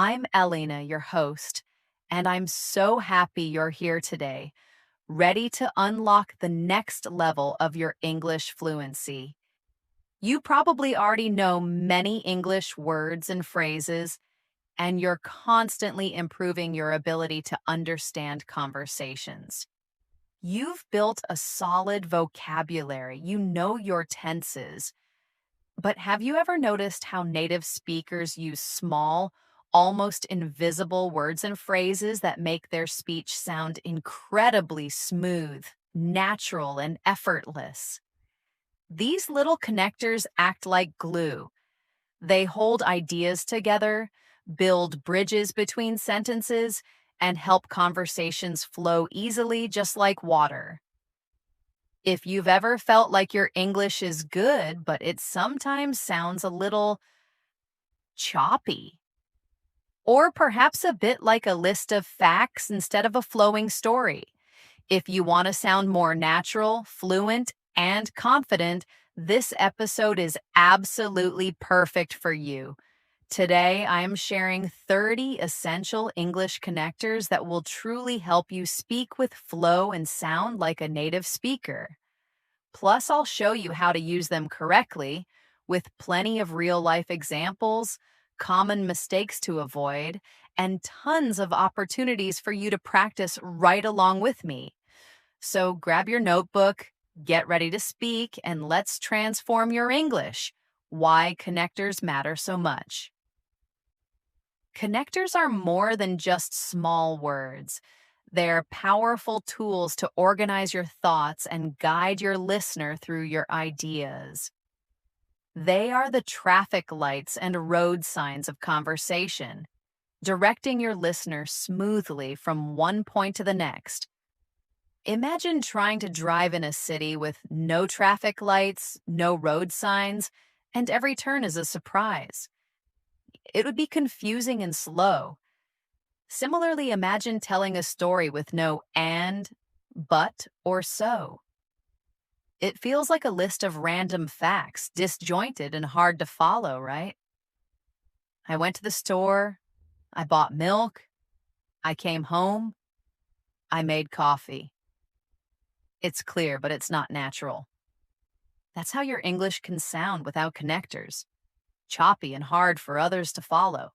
I'm Elena, your host, and I'm so happy you're here today, ready to unlock the next level of your English fluency. You probably already know many English words and phrases, and you're constantly improving your ability to understand conversations. You've built a solid vocabulary, you know your tenses, but have you ever noticed how native speakers use small, almost invisible words and phrases that make their speech sound incredibly smooth, natural, and effortless? These little connectors act like glue. They hold ideas together, build bridges between sentences, and help conversations flow easily, just like water. If you've ever felt like your English is good, but it sometimes sounds a little choppy, or perhaps a bit like a list of facts instead of a flowing story. If you want to sound more natural, fluent, and confident, this episode is absolutely perfect for you. Today, I am sharing 30 essential English connectors that will truly help you speak with flow and sound like a native speaker. Plus, I'll show you how to use them correctly with plenty of real life examples, common mistakes to avoid, and tons of opportunities for you to practice right along with me. So grab your notebook, get ready to speak, and let's transform your English. Why connectors matter so much. Connectors are more than just small words. They're powerful tools to organize your thoughts and guide your listener through your ideas. They are the traffic lights and road signs of conversation, directing your listener smoothly from one point to the next. Imagine trying to drive in a city with no traffic lights, no road signs, and every turn is a surprise. It would be confusing and slow. Similarly, imagine telling a story with no and, but, or so. It feels like a list of random facts, disjointed and hard to follow, right? I went to the store, I bought milk, I came home, I made coffee. It's clear, but it's not natural. That's how your English can sound without connectors, choppy and hard for others to follow.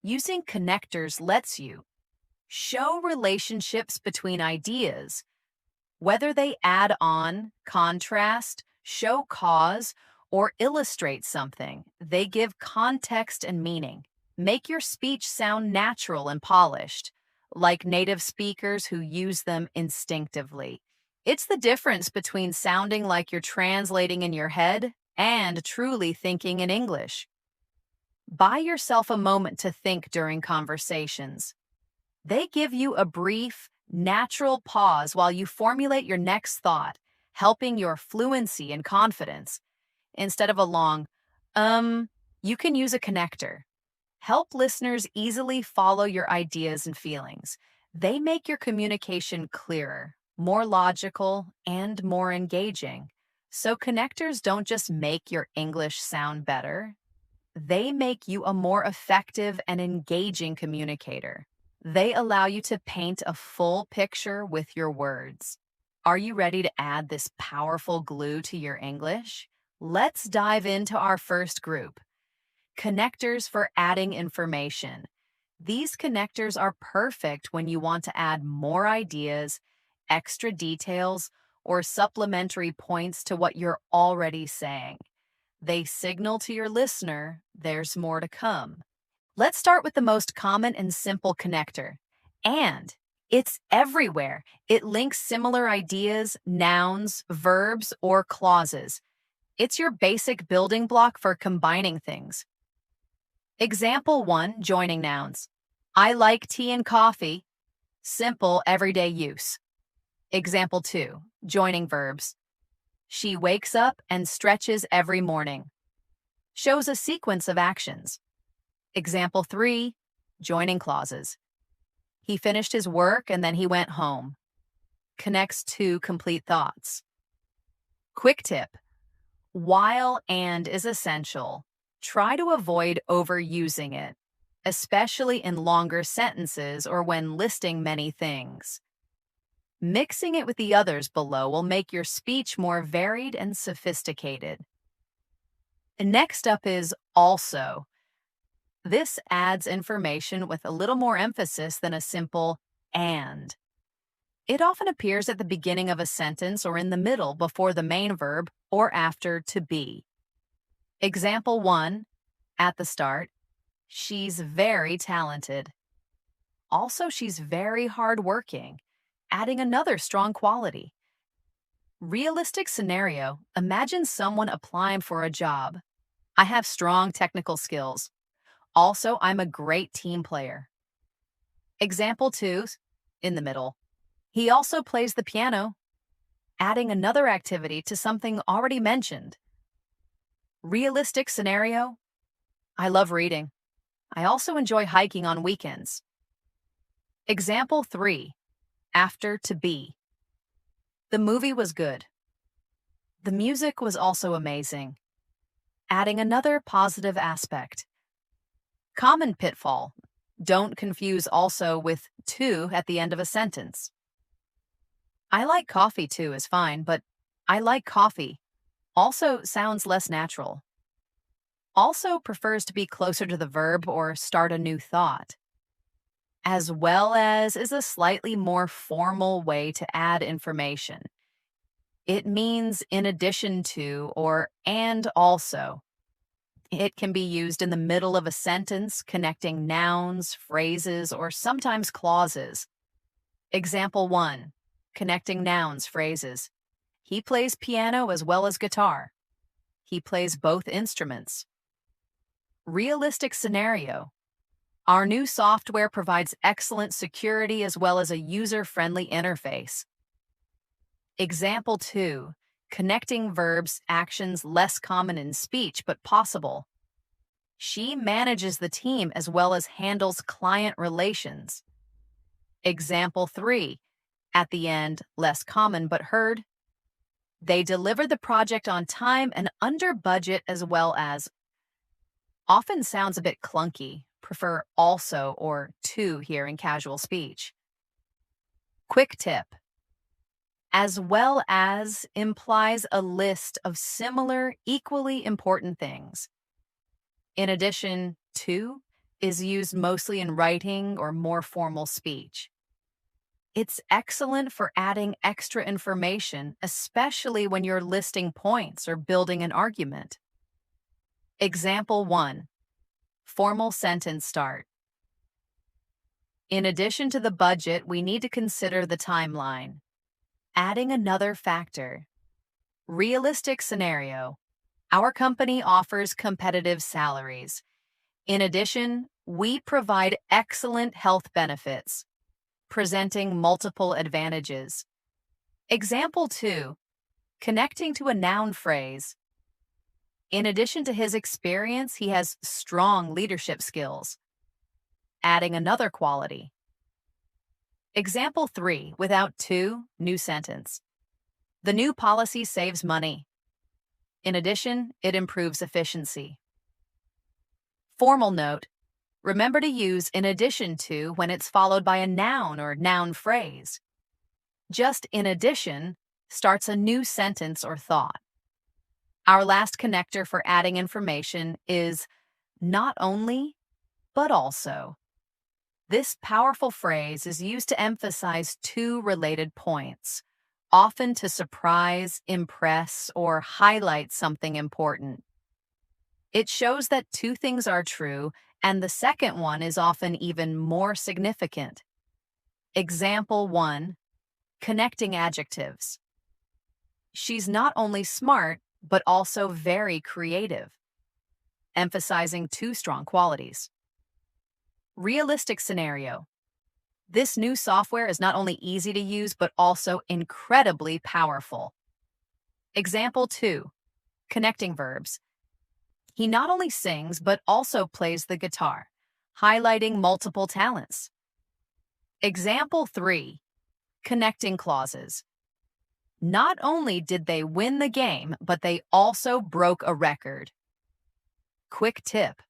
Using connectors lets you show relationships between ideas, whether they add on, contrast, show cause, or illustrate something. They give context and meaning. Make your speech sound natural and polished, like native speakers who use them instinctively. It's the difference between sounding like you're translating in your head and truly thinking in English. Buy yourself a moment to think during conversations. They give you a brief, natural pause while you formulate your next thought, helping your fluency and confidence. Instead of a long, you can use a connector. Help listeners easily follow your ideas and feelings. They make your communication clearer, more logical, and more engaging. So connectors don't just make your English sound better, they make you a more effective and engaging communicator. They allow you to paint a full picture with your words. Are you ready to add this powerful glue to your English? Let's dive into our first group, connectors for adding information. These connectors are perfect when you want to add more ideas, extra details, or supplementary points to what you're already saying. They signal to your listener there's more to come. Let's start with the most common and simple connector. And it's everywhere. It links similar ideas, nouns, verbs, or clauses. It's your basic building block for combining things. Example 1, joining nouns. I like tea and coffee. Simple, everyday use. Example 2, joining verbs. She wakes up and stretches every morning. Shows a sequence of actions. Example 3, joining clauses. He finished his work and then he went home. Connects two complete thoughts. Quick tip: while and is essential, try to avoid overusing it. especially in longer sentences or when listing many things. Mixing it with the others below will make your speech more varied and sophisticated. And next up is also. This adds information with a little more emphasis than a simple and. It often appears at the beginning of a sentence or in the middle before the main verb or after to be. Example 1, at the start, she's very talented. Also, she's very hardworking, adding another strong quality. Realistic scenario, imagine someone applying for a job. I have strong technical skills. Also, I'm a great team player. Example 2, in the middle. He also plays the piano, adding another activity to something already mentioned. Realistic scenario, I love reading. I also enjoy hiking on weekends. Example 3, after to be. The movie was good. The music was also amazing, adding another positive aspect. Common pitfall, don't confuse also with to at the end of a sentence. I like coffee too is fine, but I like coffee also sounds less natural. Also prefers to be closer to the verb or start a new thought. As well as is a slightly more formal way to add information. It means in addition to or and also. It can be used in the middle of a sentence, connecting nouns, phrases, or sometimes clauses. Example 1, connecting nouns, phrases. He plays piano as well as guitar. He plays both instruments. Realistic scenario. Our new software provides excellent security as well as a user-friendly interface. Example 2, connecting verbs, actions less common in speech but possible. She manages the team as well as handles client relations. Example 3, at the end, less common but heard. They deliver the project on time and under budget as well as. Often sounds a bit clunky. Prefer also or to here in casual speech. Quick tip. As well as implies a list of similar, equally important things. In addition to is used mostly in writing or more formal speech. It's excellent for adding extra information, especially when you're listing points or building an argument. Example 1, formal sentence start. In addition to the budget, we need to consider the timeline. Adding another factor. Realistic scenario. Our company offers competitive salaries. In addition, we provide excellent health benefits, presenting multiple advantages. Example 2, connecting to a noun phrase. In addition to his experience, he has strong leadership skills, adding another quality. Example 3, without to, new sentence. The new policy saves money. In addition, it improves efficiency. Formal note, remember to use in addition to when it's followed by a noun or noun phrase. Just in addition starts a new sentence or thought. Our last connector for adding information is not only, but also. This powerful phrase is used to emphasize two related points, often to surprise, impress, or highlight something important. It shows that two things are true, and the second one is often even more significant. Example 1, connecting adjectives. She's not only smart, but also very creative, emphasizing two strong qualities. Realistic scenario. This new software is not only easy to use, but also incredibly powerful. Example 2, connecting verbs. He not only sings, but also plays the guitar, highlighting multiple talents. Example 3, connecting clauses. Not only did they win the game, but they also broke a record. Quick tip.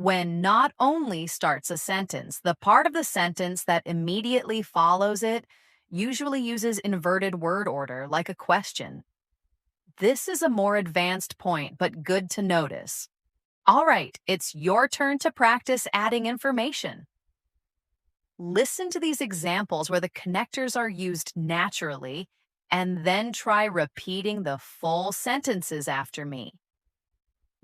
when not only starts a sentence, the part of the sentence that immediately follows it usually uses inverted word order, like a question. This is a more advanced point, but good to notice. All right, it's your turn to practice adding information. Listen to these examples where the connectors are used naturally, and then try repeating the full sentences after me.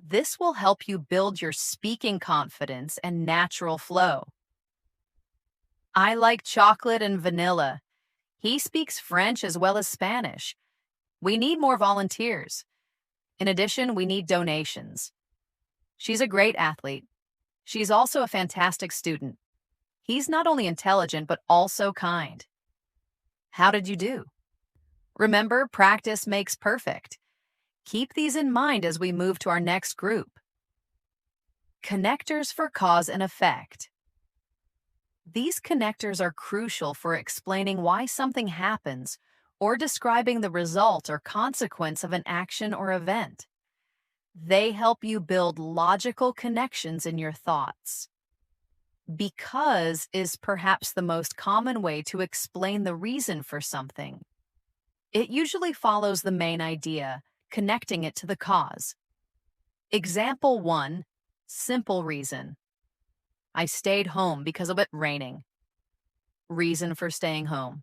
This will help you build your speaking confidence and natural flow. I like chocolate and vanilla. He speaks French as well as Spanish. We need more volunteers. In addition, we need donations. She's a great athlete. She's also a fantastic student. He's not only intelligent, but also kind. How did you do? Remember, practice makes perfect. Keep these in mind as we move to our next group. Connectors for cause and effect. These connectors are crucial for explaining why something happens or describing the result or consequence of an action or event. They help you build logical connections in your thoughts. Because is perhaps the most common way to explain the reason for something. It usually follows the main idea, connecting it to the cause. Example 1, simple reason. I stayed home because of it raining. Reason for staying home.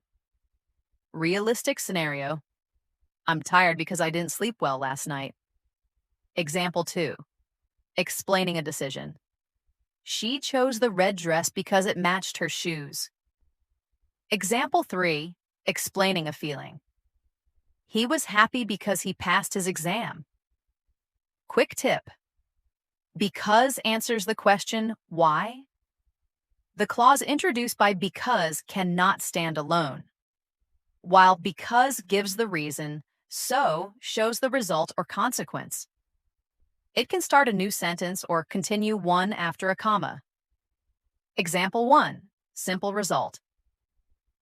Realistic scenario. I'm tired because I didn't sleep well last night. Example 2, explaining a decision. She chose the red dress because it matched her shoes. Example 3, explaining a feeling. He was happy because he passed his exam. Quick tip. Because answers the question, why? The clause introduced by because cannot stand alone. While because gives the reason, so shows the result or consequence. It can start a new sentence or continue one after a comma. Example 1, simple result.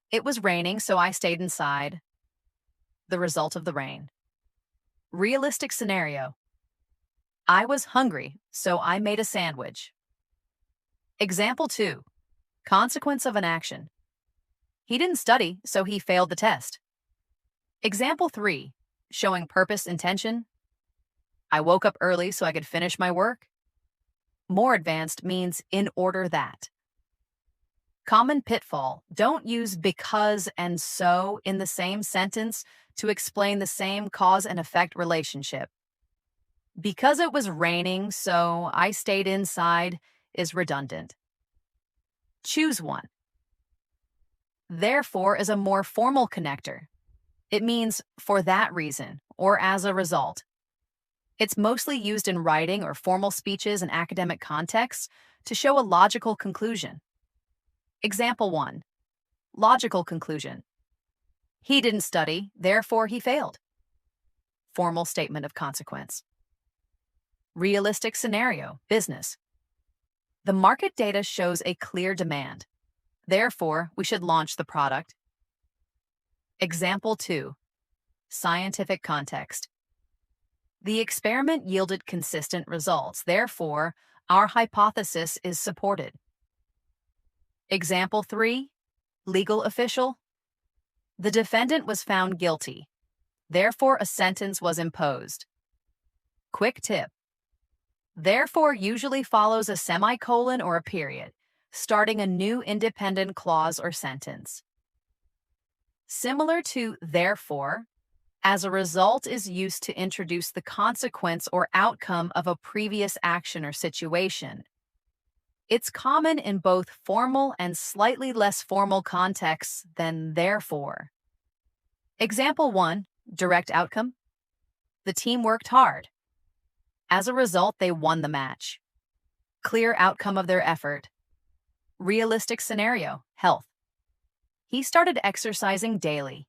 It was raining, so I stayed inside. The result of the rain. Realistic scenario. I was hungry, so I made a sandwich. Example 2, consequence of an action. He didn't study, so he failed the test. Example 3, showing purpose, intention. I woke up early so I could finish my work. More advanced means in order that. Common pitfall, don't use because and so in the same sentence to explain the same cause and effect relationship. Because it was raining, so I stayed inside is redundant. Choose one. Therefore is a more formal connector. It means for that reason or as a result. It's mostly used in writing or formal speeches in academic contexts to show a logical conclusion. Example 1, logical conclusion. He didn't study, therefore he failed. Formal statement of consequence. Realistic scenario, business. The market data shows a clear demand. Therefore, we should launch the product. Example 2, scientific context. The experiment yielded consistent results. Therefore, our hypothesis is supported. Example 3, legal official. The defendant was found guilty. Therefore, a sentence was imposed. Quick tip. Therefore usually follows a semicolon or a period, starting a new independent clause or sentence. Similar to therefore, as a result is used to introduce the consequence or outcome of a previous action or situation. It's common in both formal and slightly less formal contexts than therefore. Example 1, direct outcome. The team worked hard. As a result, they won the match. Clear outcome of their effort. Realistic scenario, health. He started exercising daily.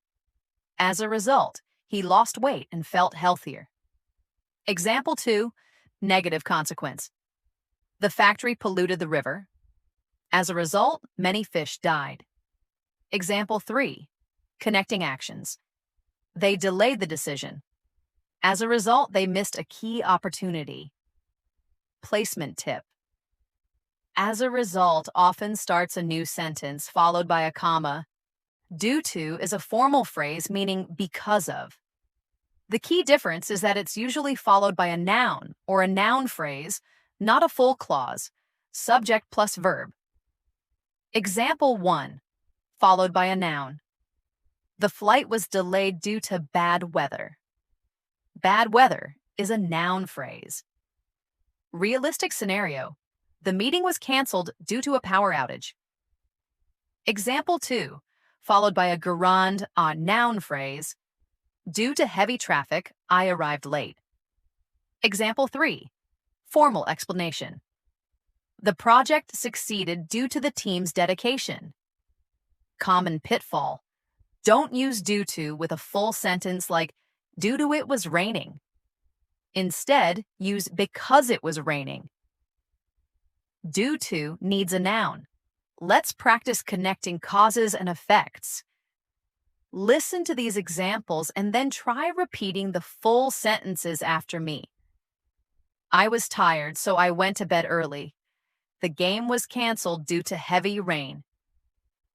As a result, he lost weight and felt healthier. Example 2, negative consequence. The factory polluted the river. As a result, many fish died. Example 3, connecting actions. They delayed the decision. As a result, they missed a key opportunity. Placement tip. As a result often starts a new sentence followed by a comma. Due to is a formal phrase meaning because of. The key difference is that it's usually followed by a noun or a noun phrase, not a full clause, subject plus verb. Example 1, followed by a noun. The flight was delayed due to bad weather. Bad weather is a noun phrase. Realistic scenario. The meeting was canceled due to a power outage. Example 2, followed by a gerund, a noun phrase. Due to heavy traffic, I arrived late. Example 3, formal explanation. The project succeeded due to the team's dedication. Common pitfall. Don't use due to with a full sentence like, due to it was raining. Instead, use because it was raining. Due to needs a noun. Let's practice connecting causes and effects. Listen to these examples and then try repeating the full sentences after me. I was tired, so I went to bed early. The game was canceled due to heavy rain.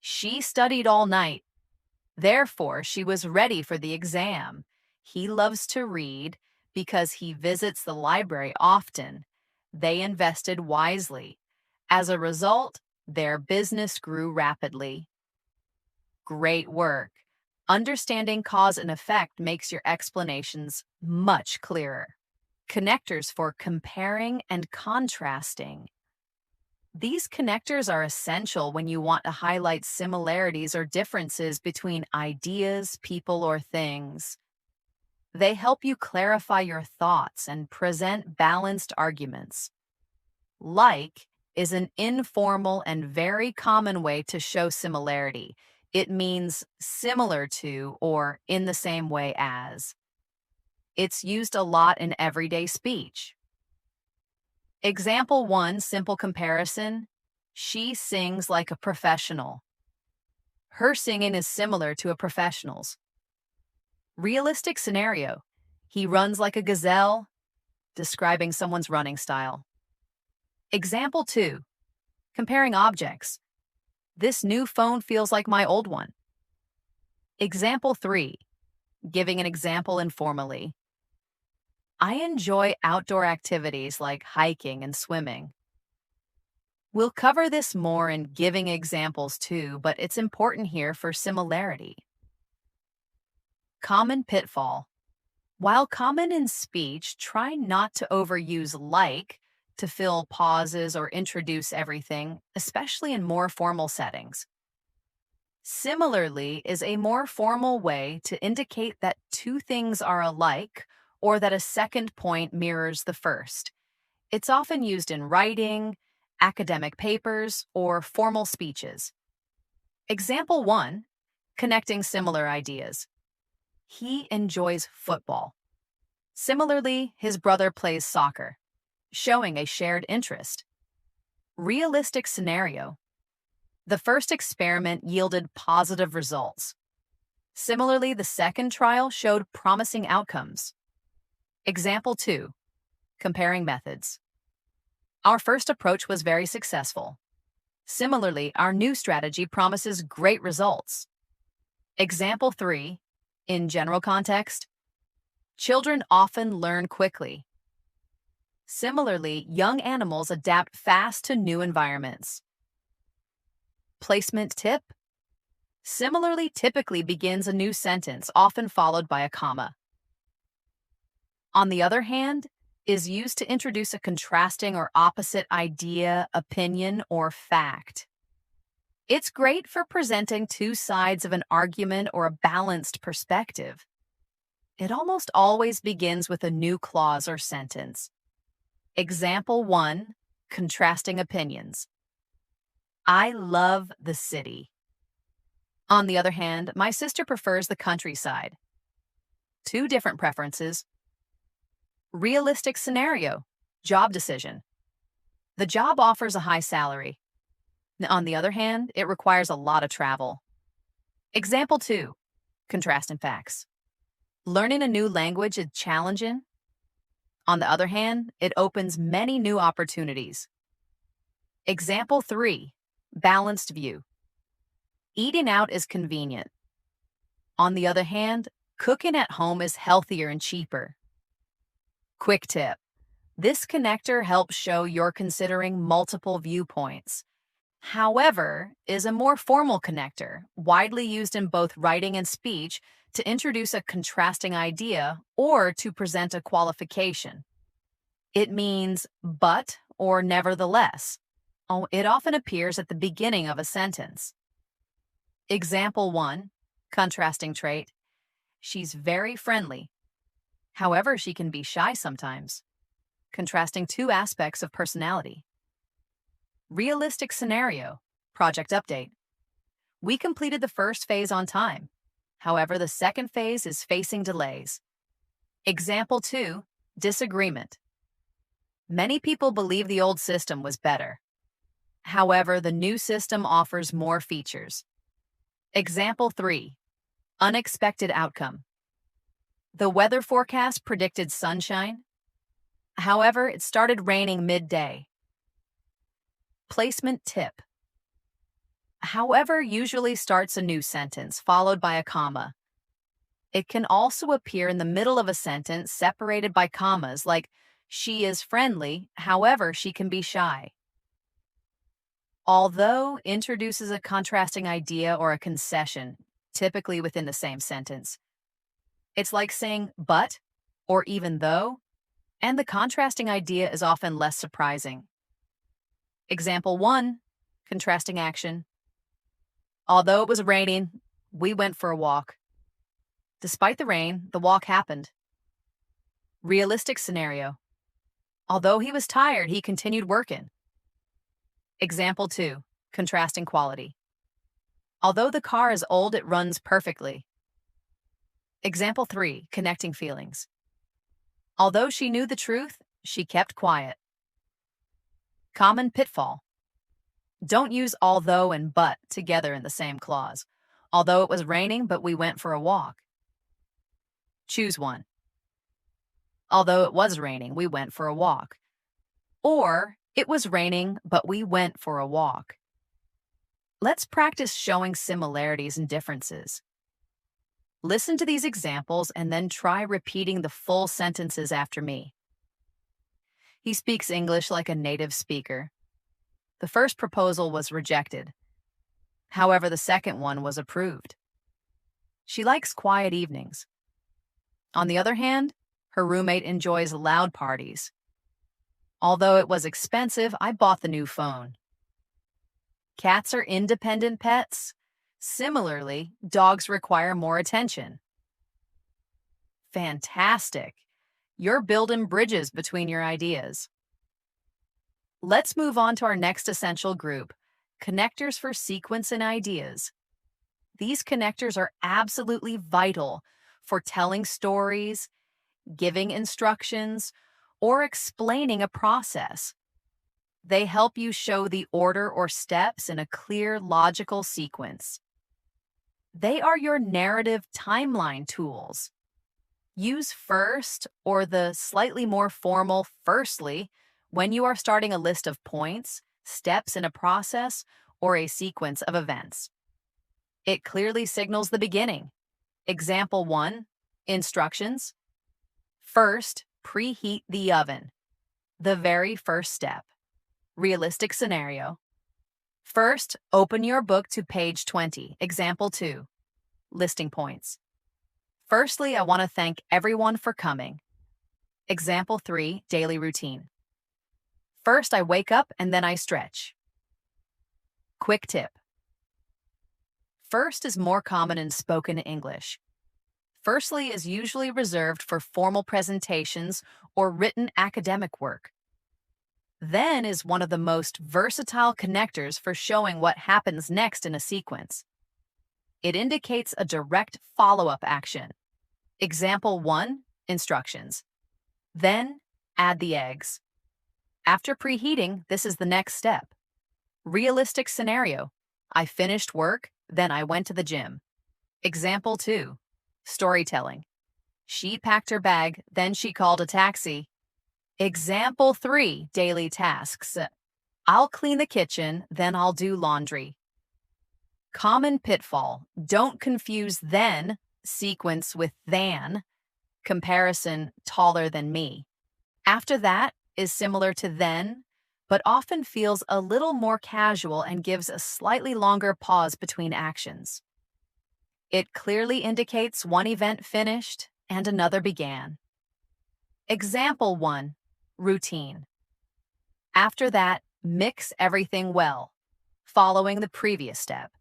She studied all night. Therefore, she was ready for the exam. He loves to read because he visits the library often. They invested wisely. As a result, their business grew rapidly. Great work. Understanding cause and effect makes your explanations much clearer. Connectors for comparing and contrasting. These connectors are essential when you want to highlight similarities or differences between ideas, people, or things. They help you clarify your thoughts and present balanced arguments. Like is an informal and very common way to show similarity. It means similar to or in the same way as. It's used a lot in everyday speech. Example 1, simple comparison. She sings like a professional. Her singing is similar to a professional's. Realistic scenario. He runs like a gazelle, describing someone's running style. Example 2, comparing objects. This new phone feels like my old one. Example 3, giving an example informally. I enjoy outdoor activities like hiking and swimming. We'll cover this more in giving examples too, but it's important here for similarity. Common pitfall. While common in speech, try not to overuse like to fill pauses or introduce everything, especially in more formal settings. Similarly is a more formal way to indicate that two things are alike or that a second point mirrors the first. It's often used in writing, academic papers, or formal speeches. Example 1, connecting similar ideas. He enjoys football. Similarly, his brother plays soccer, showing a shared interest. Realistic scenario. The first experiment yielded positive results. Similarly, the second trial showed promising outcomes. Example 2, comparing methods. Our first approach was very successful. Similarly, our new strategy promises great results. Example 3, in general context, children often learn quickly. Similarly, young animals adapt fast to new environments. Placement tip. Similarly typically begins a new sentence, often followed by a comma. On the other hand, is used to introduce a contrasting or opposite idea, opinion, or fact. It's great for presenting two sides of an argument or a balanced perspective. It almost always begins with a new clause or sentence. Example 1, contrasting opinions. I love the city. On the other hand, my sister prefers the countryside. Two different preferences. Realistic scenario, job decision. The job offers a high salary. On the other hand, it requires a lot of travel. Example 2, contrast and facts. Learning a new language is challenging. On the other hand, it opens many new opportunities. Example 3, balanced view. Eating out is convenient. On the other hand, cooking at home is healthier and cheaper. Quick tip. This connector helps show you're considering multiple viewpoints. However, is a more formal connector, widely used in both writing and speech to introduce a contrasting idea or to present a qualification. It means but or nevertheless. Oh, it often appears at the beginning of a sentence. Example 1, contrasting trait. She's very friendly. However, she can be shy sometimes. Contrasting two aspects of personality. Realistic scenario, project update. We completed the first phase on time. However, the second phase is facing delays. Example 2, disagreement. Many people believe the old system was better. However, the new system offers more features. Example 3, unexpected outcome. The weather forecast predicted sunshine. However, it started raining midday. Placement tip. However usually starts a new sentence followed by a comma. It can also appear in the middle of a sentence separated by commas, like she is friendly, however she can be shy. Although introduces a contrasting idea or a concession, typically within the same sentence. It's like saying but or even though, and the contrasting idea is often less surprising. Example 1, contrasting action. Although it was raining, we went for a walk. Despite the rain, the walk happened. Realistic scenario. Although he was tired, he continued working. Example 2, contrasting quality. Although the car is old, it runs perfectly. Example 3, connecting feelings. Although she knew the truth, she kept quiet. Common pitfall. Don't use although and but together in the same clause. Although it was raining, but we went for a walk. Choose one. Although it was raining, we went for a walk. Or, it was raining, but we went for a walk. Let's practice showing similarities and differences. Listen to these examples and then try repeating the full sentences after me. He speaks English like a native speaker. The first proposal was rejected. However, the second one was approved. She likes quiet evenings. On the other hand, her roommate enjoys loud parties. Although it was expensive, I bought the new phone. Cats are independent pets. Similarly, dogs require more attention. Fantastic! You're building bridges between your ideas. Let's move on to our next essential group, connectors for sequence and ideas. These connectors are absolutely vital for telling stories, giving instructions, or explaining a process. They help you show the order or steps in a clear, logical sequence. They are your narrative timeline tools. Use first or the slightly more formal firstly when you are starting a list of points, steps in a process, or a sequence of events. It clearly signals the beginning. Example 1, instructions. First, preheat the oven. The very first step. Realistic scenario. First, open your book to page 20. Example 2, listing points. Firstly, I want to thank everyone for coming. Example 3, daily routine. First, I wake up and then I stretch. Quick tip. First is more common in spoken English. Firstly is usually reserved for formal presentations or written academic work. Then is one of the most versatile connectors for showing what happens next in a sequence. It indicates a direct follow-up action. Example 1, instructions. Then, add the eggs. After preheating, this is the next step. Realistic scenario. I finished work, then I went to the gym. Example 2, storytelling. She packed her bag, then she called a taxi. Example 3, daily tasks. I'll clean the kitchen, then I'll do laundry. Common pitfall. Don't confuse then sequence with than, comparison taller than me. After that is similar to then, but often feels a little more casual and gives a slightly longer pause between actions. It clearly indicates one event finished and another began. Example 1, routine. After that, mix everything well, following the previous step.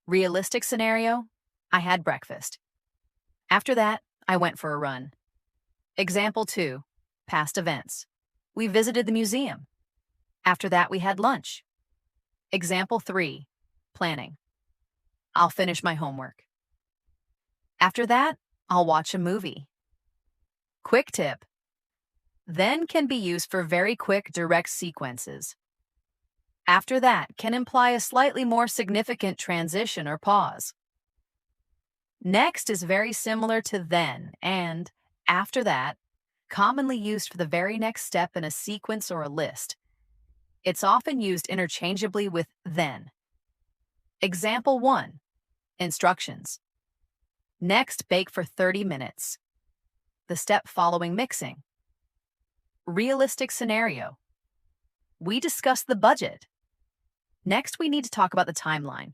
Realistic scenario, I had breakfast. After that, I went for a run. Example 2, past events. We visited the museum. After that, we had lunch. Example 3, planning. I'll finish my homework. After that, I'll watch a movie. Quick tip. Then can be used for very quick direct sequences. After that can imply a slightly more significant transition or pause. Next is very similar to then and after that, commonly used for the very next step in a sequence or a list. It's often used interchangeably with then. Example 1, instructions. Next, bake for 30 minutes. The step following mixing. Realistic scenario. We discussed the budget. Next, we need to talk about the timeline.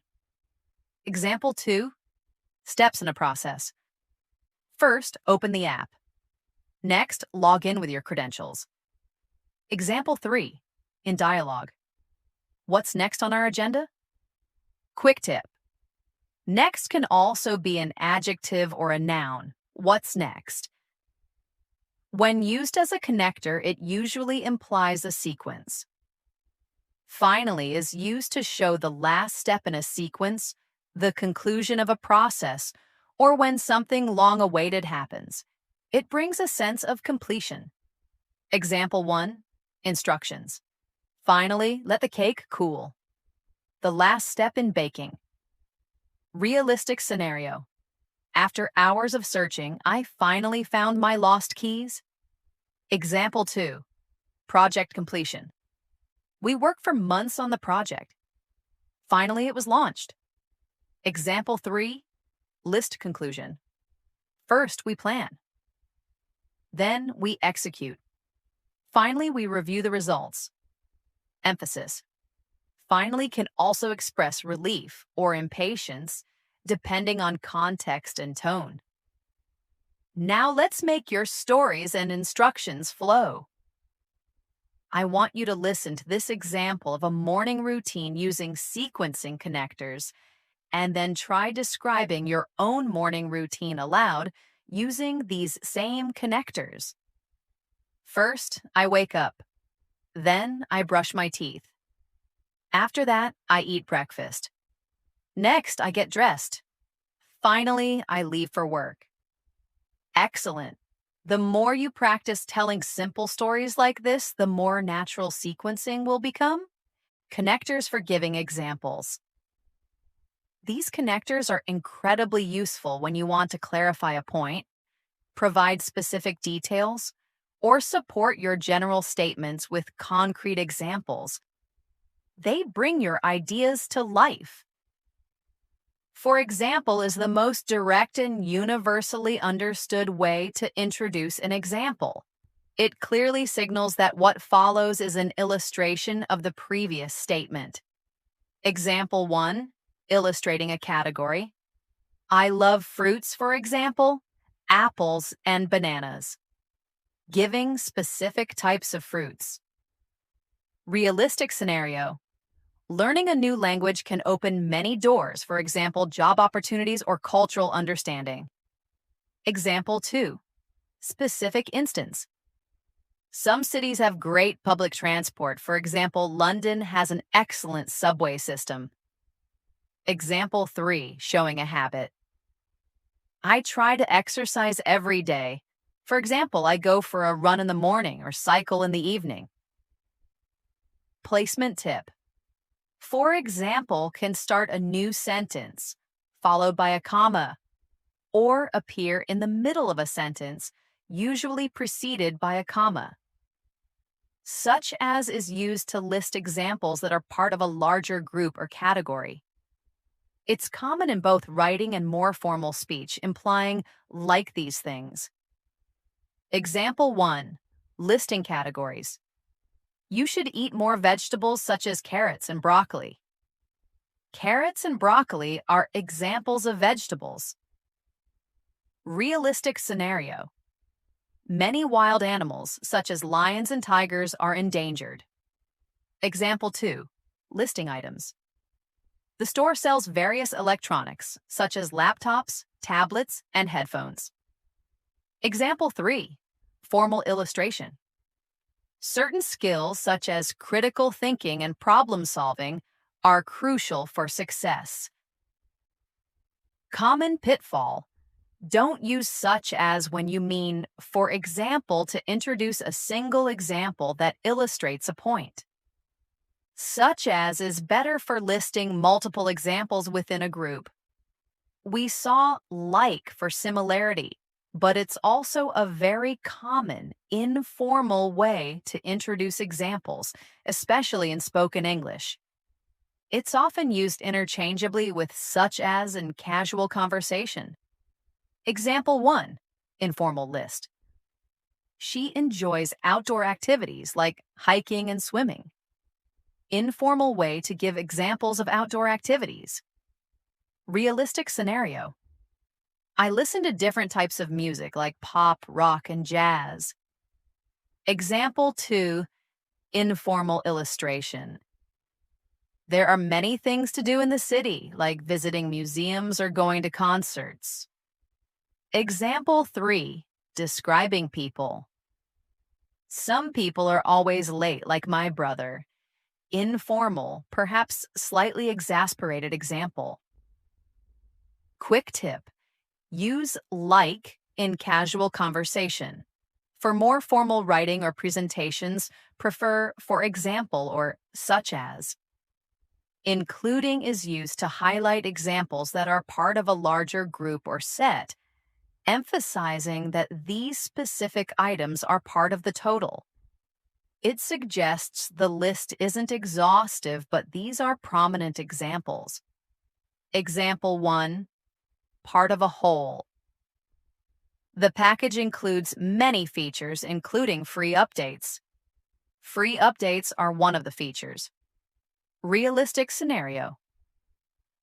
Example 2, steps in a process. First, open the app. Next, log in with your credentials. Example 3, in dialogue. What's next on our agenda? Quick tip. Next can also be an adjective or a noun. What's next? When used as a connector, it usually implies a sequence. Finally is used to show the last step in a sequence, the conclusion of a process, or when something long-awaited happens. It brings a sense of completion. Example 1, instructions. Finally, let the cake cool. The last step in baking. Realistic scenario. After hours of searching, I finally found my lost keys. Example 2, project completion. We worked for months on the project. Finally, it was launched. Example 3, list conclusion. First, we plan. Then, we execute. Finally, we review the results. Emphasis. Finally can also express relief or impatience, depending on context and tone. Now let's make your stories and instructions flow. I want you to listen to this example of a morning routine using sequencing connectors, and then try describing your own morning routine aloud using these same connectors. First, I wake up. Then, I brush my teeth. After that, I eat breakfast. Next, I get dressed. Finally, I leave for work. Excellent. The more you practice telling simple stories like this, the more natural sequencing will become. Connectors for giving examples. These connectors are incredibly useful when you want to clarify a point, provide specific details, or support your general statements with concrete examples. They bring your ideas to life. For example is the most direct and universally understood way to introduce an example. It clearly signals that what follows is an illustration of the previous statement. Example 1, illustrating a category. I love fruits, for example, apples and bananas. Giving specific types of fruits. Realistic scenario. Learning a new language can open many doors, for example, job opportunities or cultural understanding. Example 2, specific instance. Some cities have great public transport. For example, London has an excellent subway system. Example 3, showing a habit. I try to exercise every day. For example, I go for a run in the morning or cycle in the evening. Placement tip. For example can start a new sentence, followed by a comma, or appear in the middle of a sentence, usually preceded by a comma. Such as is used to list examples that are part of a larger group or category. It's common in both writing and more formal speech, implying like these things. Example 1. Listing categories. You should eat more vegetables such as carrots and broccoli. Carrots and broccoli are examples of vegetables. Realistic scenario. Many wild animals, such as lions and tigers, are endangered. Example 2. Listing items. The store sells various electronics, such as laptops, tablets, and headphones. Example 3. Formal illustration. Certain skills, such as critical thinking and problem solving, are crucial for success. Common pitfall. Don't use such as when you mean, for example, to introduce a single example that illustrates a point. Such as is better for listing multiple examples within a group. We saw like for similarity, but it's also a very common, informal way to introduce examples, especially in spoken English. It's often used interchangeably with such as in casual conversation. Example 1, informal list. She enjoys outdoor activities like hiking and swimming. Informal way to give examples of outdoor activities. Realistic scenario. I listen to different types of music like pop, rock, and jazz. Example 2, informal illustration. There are many things to do in the city, like visiting museums or going to concerts. Example 3, describing people. Some people are always late, like my brother. Informal, perhaps slightly exasperated example. Quick tip. Use like in casual conversation. For more formal writing or presentations, prefer for example or such as. Including is used to highlight examples that are part of a larger group or set, emphasizing that these specific items are part of the total. It suggests the list isn't exhaustive, but these are prominent examples. Example 1, part of a whole. The package includes many features, including free updates. Free updates are one of the features. Realistic scenario.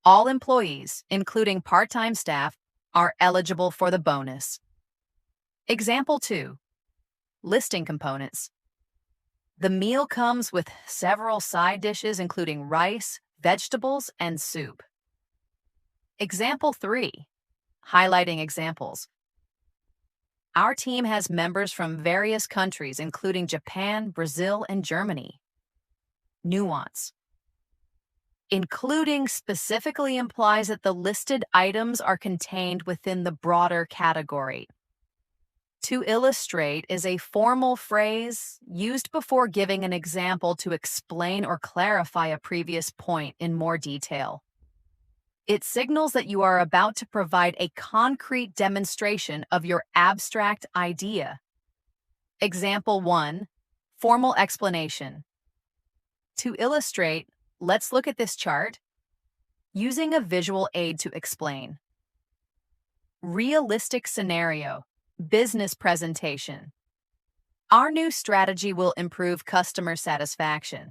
All employees, including part-time staff, are eligible for the bonus. Example 2, listing components. The meal comes with several side dishes, including rice, vegetables, and soup. Example 3, highlighting examples. Our team has members from various countries, including Japan, Brazil, and Germany. Nuance. Including specifically implies that the listed items are contained within the broader category. To illustrate is a formal phrase used before giving an example to explain or clarify a previous point in more detail. It signals that you are about to provide a concrete demonstration of your abstract idea. Example 1, formal explanation. To illustrate, let's look at this chart, using a visual aid to explain. Realistic scenario, business presentation. Our new strategy will improve customer satisfaction.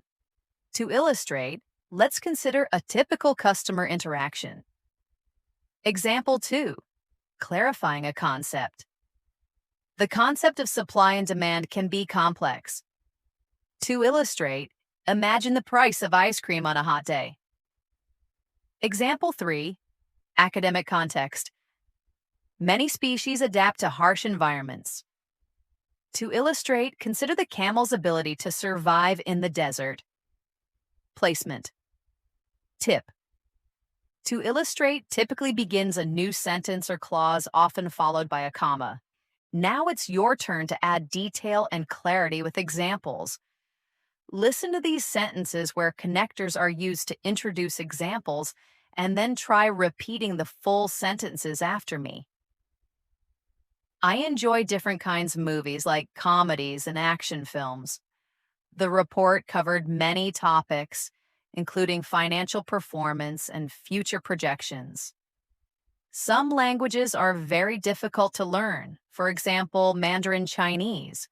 To illustrate, let's consider a typical customer interaction. Example 2, clarifying a concept. The concept of supply and demand can be complex. To illustrate, imagine the price of ice cream on a hot day. Example 3, academic context. Many species adapt to harsh environments. To illustrate, consider the camel's ability to survive in the desert. Placement. Tip. To illustrate typically begins a new sentence or clause, often followed by a comma. Now it's your turn to add detail and clarity with examples. Listen to these sentences where connectors are used to introduce examples, and then try repeating the full sentences after me. I enjoy different kinds of movies like comedies and action films. The report covered many topics, including financial performance and future projections. Some languages are very difficult to learn, for example, Mandarin Chinese.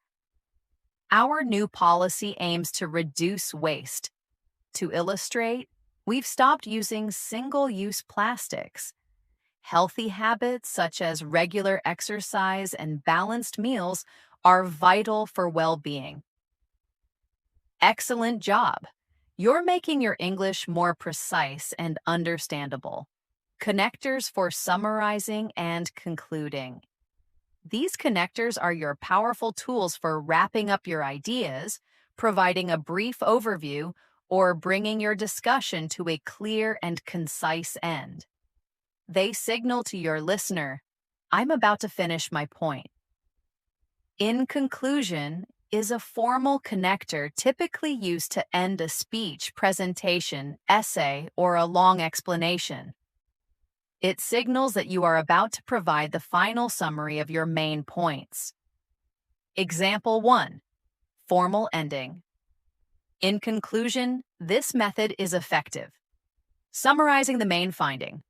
Our new policy aims to reduce waste. To illustrate, we've stopped using single-use plastics. Healthy habits such as regular exercise and balanced meals are vital for well-being. Excellent job! You're making your English more precise and understandable. Connectors for summarizing and concluding. These connectors are your powerful tools for wrapping up your ideas, providing a brief overview, or bringing your discussion to a clear and concise end. They signal to your listener, "I'm about to finish my point." In conclusion is a formal connector typically used to end a speech, presentation, essay, or a long explanation. It signals that you are about to provide the final summary of your main points. Example 1. Formal ending. In conclusion, this method is effective. Summarizing the main finding.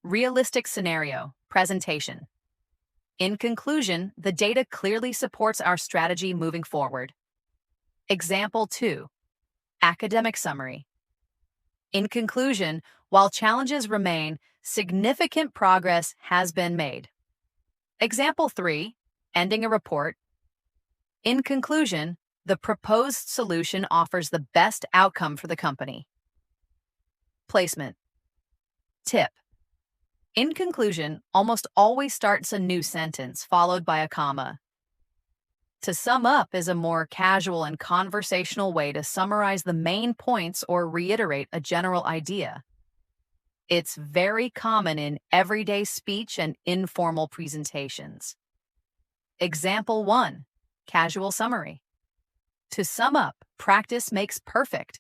Realistic scenario, presentation. In conclusion, the data clearly supports our strategy moving forward. Example 2. Academic summary. In conclusion, while challenges remain, significant progress has been made. Example 3. Ending a report. In conclusion, the proposed solution offers the best outcome for the company. Placement. Tip. In conclusion almost always starts a new sentence followed by a comma. To sum up is a more casual and conversational way to summarize the main points or reiterate a general idea. It's very common in everyday speech and informal presentations. Example 1. Casual summary. To sum up, practice makes perfect.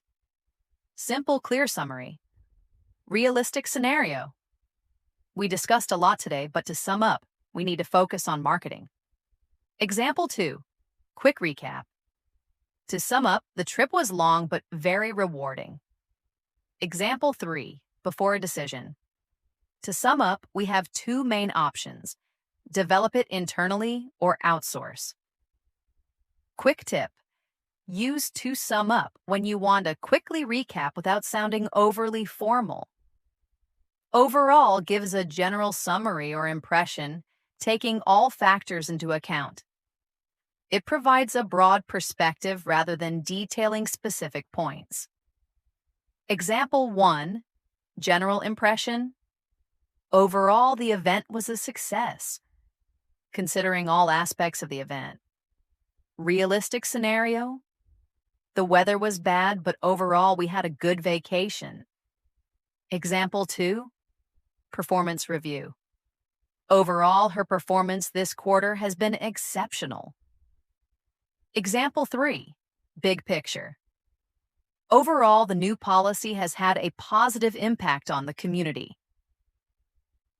Simple, clear summary. Realistic scenario. We discussed a lot today, but to sum up, we need to focus on marketing. Example 2. Quick recap. To sum up, the trip was long but very rewarding. Example 3. Before a decision. To sum up, we have two main options: develop it internally or outsource. Quick tip. Use to sum up when you want to quickly recap without sounding overly formal. Overall gives a general summary or impression, taking all factors into account. It provides a broad perspective rather than detailing specific points. Example 1. General impression. Overall, the event was a success, considering all aspects of the event. Realistic scenario. The weather was bad, but overall we had a good vacation. Example 2. Performance review. Overall, her performance this quarter has been exceptional. Example 3. Big picture. Overall, the new policy has had a positive impact on the community.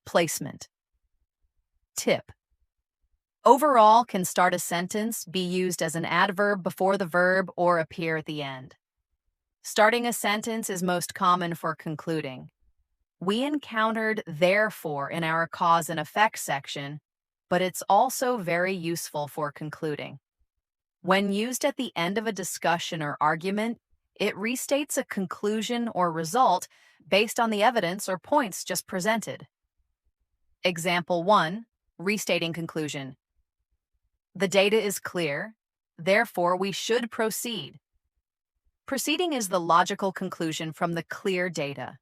Placement. Tip. Overall can start a sentence, be used as an adverb before the verb, or appear at the end. Starting a sentence is most common for concluding. We encountered therefore in our cause and effect section, but it's also very useful for concluding. When used at the end of a discussion or argument, it restates a conclusion or result based on the evidence or points just presented. Example 1. Restating conclusion. The data is clear, therefore we should proceed. Proceeding is the logical conclusion from the clear data.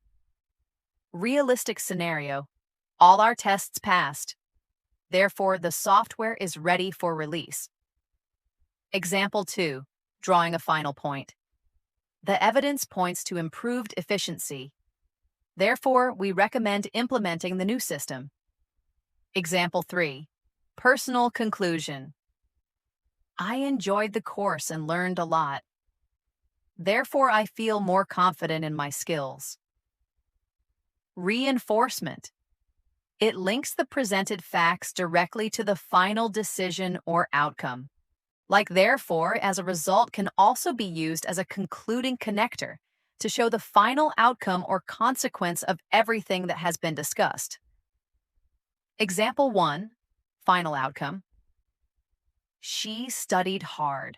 Realistic scenario. All our tests passed. Therefore, the software is ready for release. Example 2. Drawing a final point. The evidence points to improved efficiency. Therefore, we recommend implementing the new system. Example 3. Personal conclusion. I enjoyed the course and learned a lot. Therefore, I feel more confident in my skills. Reinforcement. It links the presented facts directly to the final decision or outcome. Like therefore, as a result, can also be used as a concluding connector to show the final outcome or consequence of everything that has been discussed. Example 1, final outcome. She studied hard.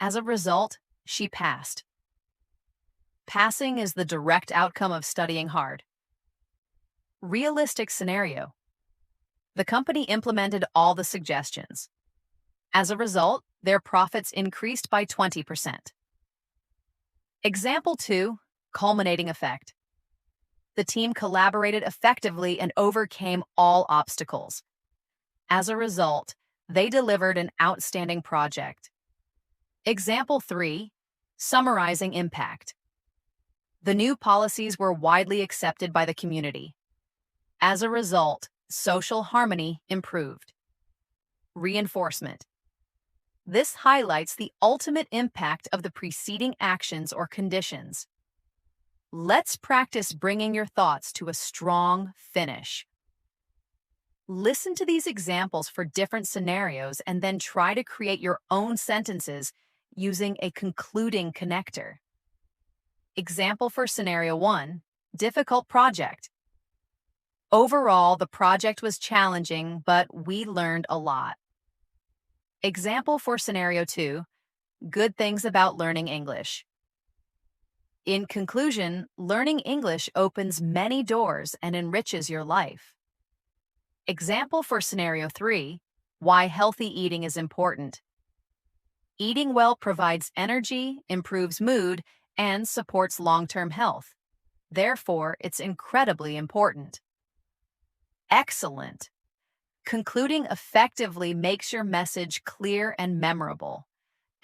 As a result, she passed. Passing is the direct outcome of studying hard. Realistic scenario. The company implemented all the suggestions. As a result, their profits increased by 20%. Example 2, culminating effect. The team collaborated effectively and overcame all obstacles. As a result, they delivered an outstanding project. Example 3, summarizing impact. The new policies were widely accepted by the community. As a result, social harmony improved. Reinforcement. This highlights the ultimate impact of the preceding actions or conditions. Let's practice bringing your thoughts to a strong finish. Listen to these examples for different scenarios and then try to create your own sentences using a concluding connector. Example for scenario 1, difficult project. Overall, the project was challenging, but we learned a lot. Example for scenario 2, good things about learning English. In conclusion, learning English opens many doors and enriches your life. Example for scenario 3, why healthy eating is important. Eating well provides energy, improves mood, and supports long-term health. Therefore, it's incredibly important. Excellent. Concluding effectively makes your message clear and memorable.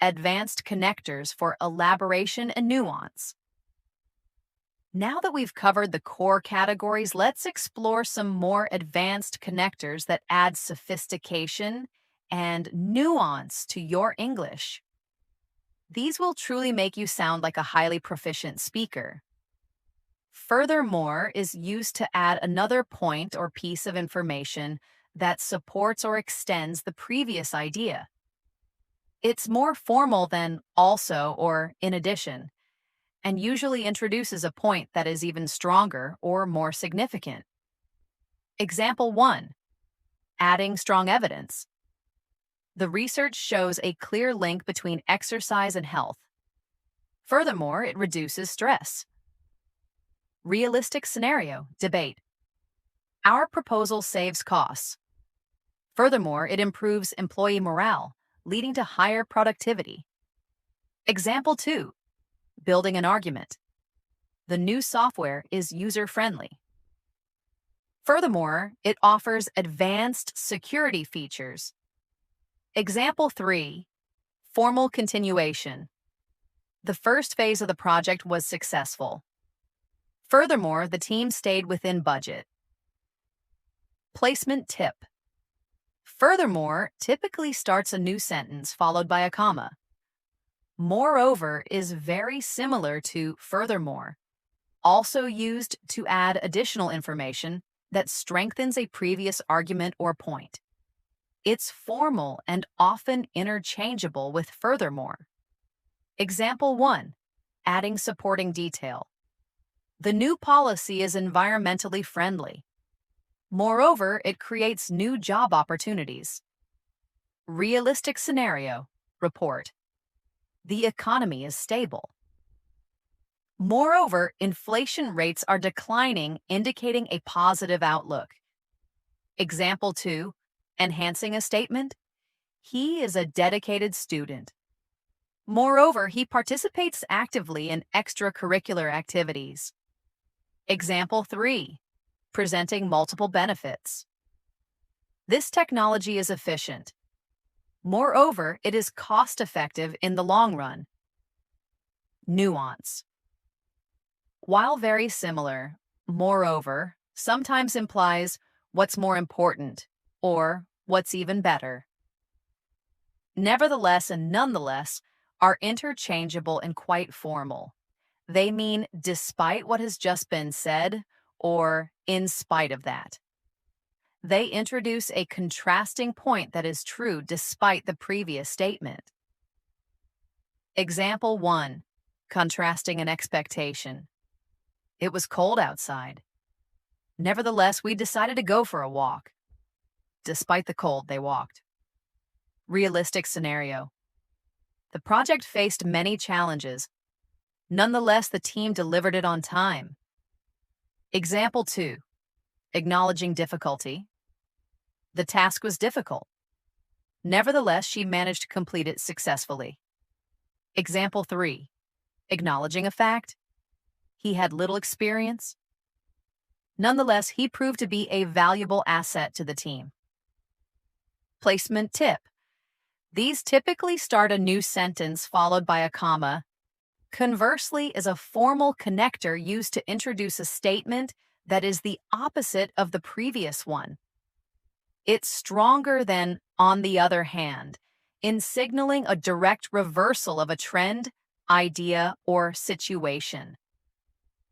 Advanced connectors for elaboration and nuance. Now that we've covered the core categories, let's explore some more advanced connectors that add sophistication and nuance to your English. These will truly make you sound like a highly proficient speaker. Furthermore is used to add another point or piece of information that supports or extends the previous idea. It's more formal than also or in addition, and usually introduces a point that is even stronger or more significant. Example 1, adding strong evidence. The research shows a clear link between exercise and health. Furthermore, it reduces stress. Realistic scenario, debate. Our proposal saves costs. Furthermore, it improves employee morale, leading to higher productivity. Example 2, building an argument. The new software is user-friendly. Furthermore, it offers advanced security features. Example 3, formal continuation. The first phase of the project was successful. Furthermore, the team stayed within budget. Placement tip. Furthermore typically starts a new sentence followed by a comma. Moreover is very similar to furthermore, also used to add additional information that strengthens a previous argument or point. It's formal and often interchangeable with furthermore. Example 1, adding supporting detail. The new policy is environmentally friendly. Moreover, it creates new job opportunities. Realistic scenario, report. The economy is stable. Moreover, inflation rates are declining, indicating a positive outlook. Example 2, enhancing a statement. He is a dedicated student. Moreover, he participates actively in extracurricular activities. Example 3, presenting multiple benefits. This technology is efficient. Moreover, it is cost-effective in the long run. Nuance. While very similar, moreover sometimes implies what's more important or what's even better. Nevertheless and nonetheless are interchangeable and quite formal. They mean despite what has just been said or in spite of that. They introduce a contrasting point that is true despite the previous statement. Example 1. Contrasting an expectation. It was cold outside. Nevertheless, we decided to go for a walk. Despite the cold, they walked. Realistic scenario. The project faced many challenges. Nonetheless, the team delivered it on time. Example 2. Acknowledging difficulty. The task was difficult. Nevertheless, she managed to complete it successfully. Example 3. Acknowledging a fact. He had little experience. Nonetheless, he proved to be a valuable asset to the team. Placement tip. These typically start a new sentence followed by a comma. Conversely is a formal connector used to introduce a statement that is the opposite of the previous one. It's stronger than on the other hand in signaling a direct reversal of a trend, idea, or situation.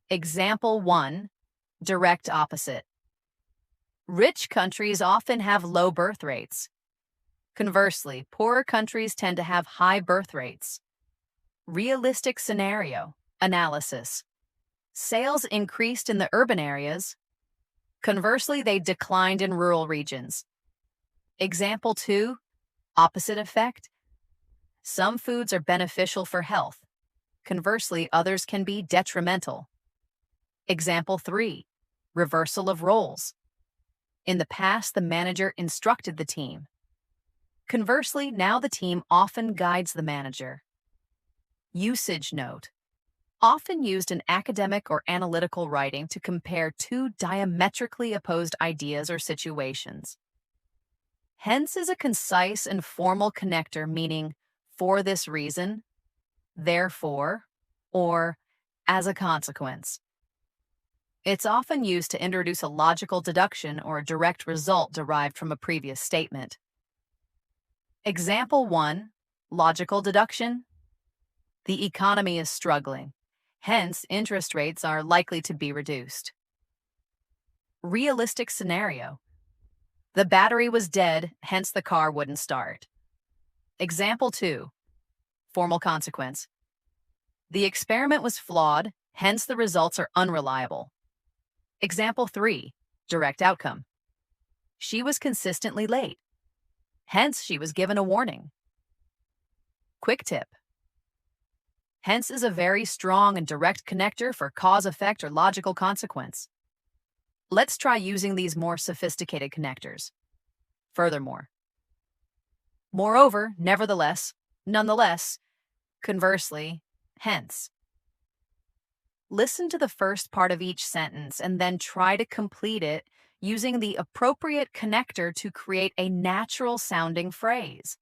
Example 1. Direct opposite. Rich countries often have low birth rates. Conversely, poorer countries tend to have high birth rates. Realistic scenario. Analysis. Sales increased in the urban areas. Conversely, they declined in rural regions. Example 2. Opposite effect. Some foods are beneficial for health. Conversely, others can be detrimental. Example 3. Reversal of roles. In the past, the manager instructed the team. Conversely, now the team often guides the manager. Usage note. Often used in academic or analytical writing to compare two diametrically opposed ideas or situations. Hence is a concise and formal connector meaning for this reason, therefore, or as a consequence. It's often used to introduce a logical deduction or a direct result derived from a previous statement. Example 1. Logical deduction. The economy is struggling. Hence, interest rates are likely to be reduced. Realistic scenario. The battery was dead, hence the car wouldn't start. Example 2. Formal consequence. The experiment was flawed, hence the results are unreliable. Example 3. Direct outcome. She was consistently late. Hence, she was given a warning. Quick tip. Hence is a very strong and direct connector for cause, effect, or logical consequence. Let's try using these more sophisticated connectors. Furthermore. Moreover, nevertheless, nonetheless, conversely, hence. Listen to the first part of each sentence and then try to complete it using the appropriate connector to create a natural-sounding phrase.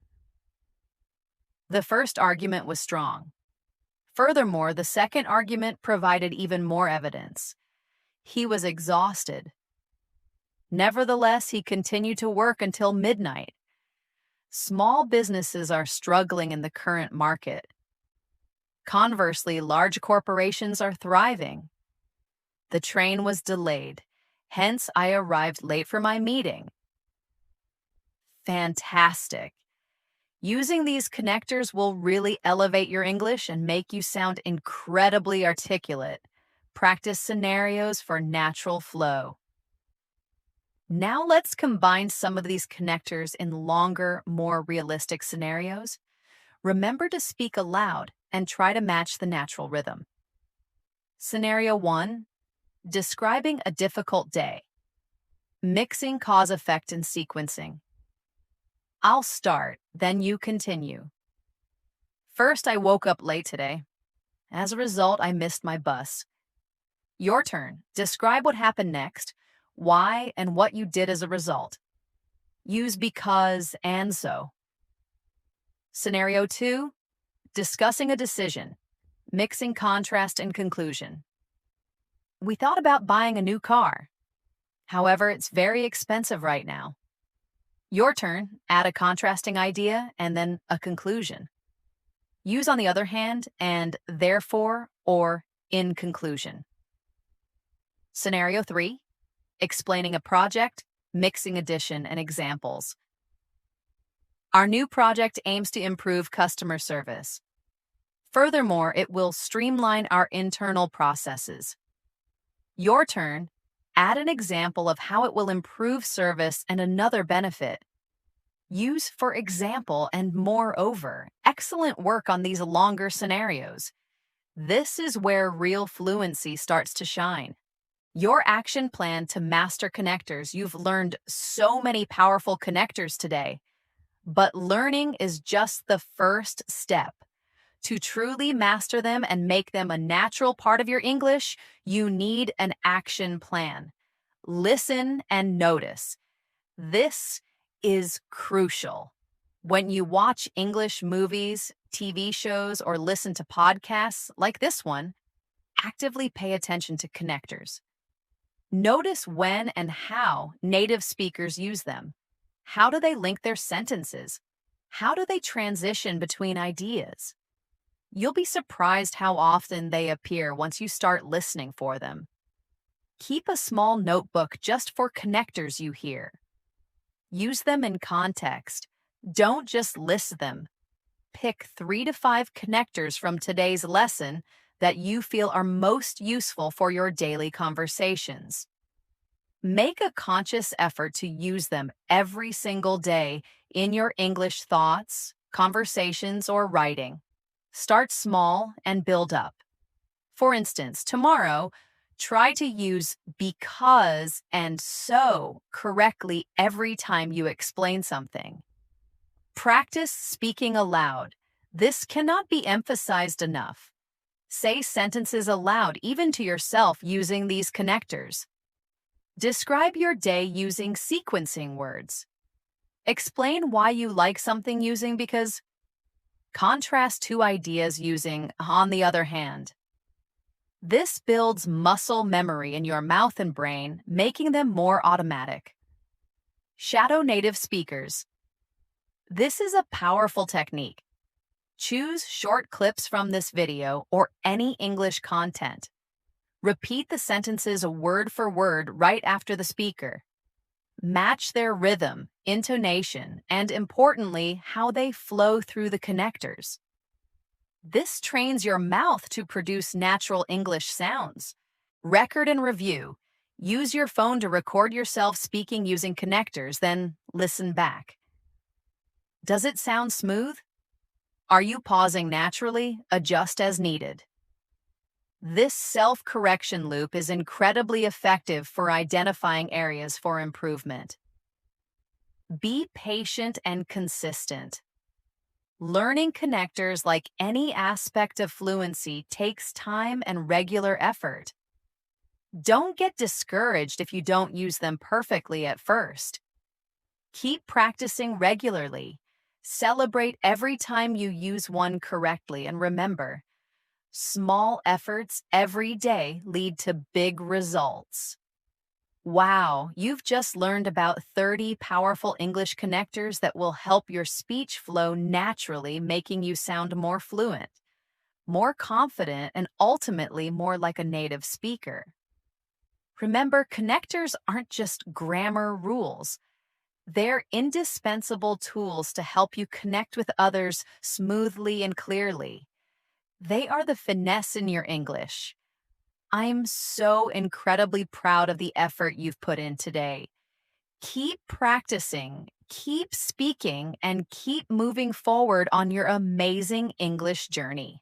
The first argument was strong. Furthermore, the second argument provided even more evidence. He was exhausted. Nevertheless, he continued to work until midnight. Small businesses are struggling in the current market. Conversely, large corporations are thriving. The train was delayed. Hence, I arrived late for my meeting. Fantastic. Using these connectors will really elevate your English and make you sound incredibly articulate. Practice scenarios for natural flow. Now let's combine some of these connectors in longer, more realistic scenarios. Remember to speak aloud and try to match the natural rhythm. Scenario 1. Describing a difficult day. Mixing cause, effect, and sequencing. I'll start, then you continue. First, I woke up late today. As a result, I missed my bus. Your turn. Describe what happened next, why, and what you did as a result. Use because and so. Scenario 2. Discussing a decision. Mixing contrast and conclusion. We thought about buying a new car. However, it's very expensive right now. Your turn. Add a contrasting idea and then a conclusion. Use, on the other hand, and therefore or in conclusion. Scenario 3. Explaining a project. mixing addition and examples. Our new project aims to improve customer service. Furthermore, it will streamline our internal processes. Your turn. Add an example of how it will improve service and another benefit. Use for example and moreover. Excellent work on these longer scenarios. This is where real fluency starts to shine. Your action plan to master connectors. You've learned so many powerful connectors today, but learning is just the first step. To truly master them and make them a natural part of your English, you need an action plan. Listen and notice. This is crucial. When you watch English movies, TV shows, or listen to podcasts like this one, actively pay attention to connectors. Notice when and how native speakers use them. How do they link their sentences? How do they transition between ideas? You'll be surprised how often they appear once you start listening for them. Keep a small notebook just for connectors you hear. Use them in context. Don't just list them. Pick 3 to 5 connectors from today's lesson that you feel are most useful for your daily conversations. Make a conscious effort to use them every single day in your English thoughts, conversations, or writing. Start small and build up. For instance, tomorrow, try to use because and so correctly every time you explain something. Practice speaking aloud. This cannot be emphasized enough. Say sentences aloud, even to yourself, using these connectors. Describe your day using sequencing words. Explain why you like something using because. Contrast 2 ideas using on the other hand. This builds muscle memory in your mouth and brain, making them more automatic. Shadow native speakers. This is a powerful technique. Choose short clips from this video or any English content. Repeat the sentences word for word right after the speaker. Match their rhythm, intonation, and importantly, how they flow through the connectors. This trains your mouth to produce natural English sounds. Record and review. Use your phone to record yourself speaking using connectors, then listen back. Does it sound smooth? Are you pausing naturally? Adjust as needed. This self-correction loop is incredibly effective for identifying areas for improvement. Be patient and consistent. Learning connectors, like any aspect of fluency, takes time and regular effort. Don't get discouraged if you don't use them perfectly at first. Keep practicing regularly. Celebrate every time you use one correctly, and remember, small efforts every day lead to big results. Wow, you've just learned about 30 powerful English connectors that will help your speech flow naturally, making you sound more fluent, more confident, and ultimately more like a native speaker. Remember, connectors aren't just grammar rules. They're indispensable tools to help you connect with others smoothly and clearly. They are the finesse in your English. I'm so incredibly proud of the effort you've put in today. Keep practicing, keep speaking, and keep moving forward on your amazing English journey.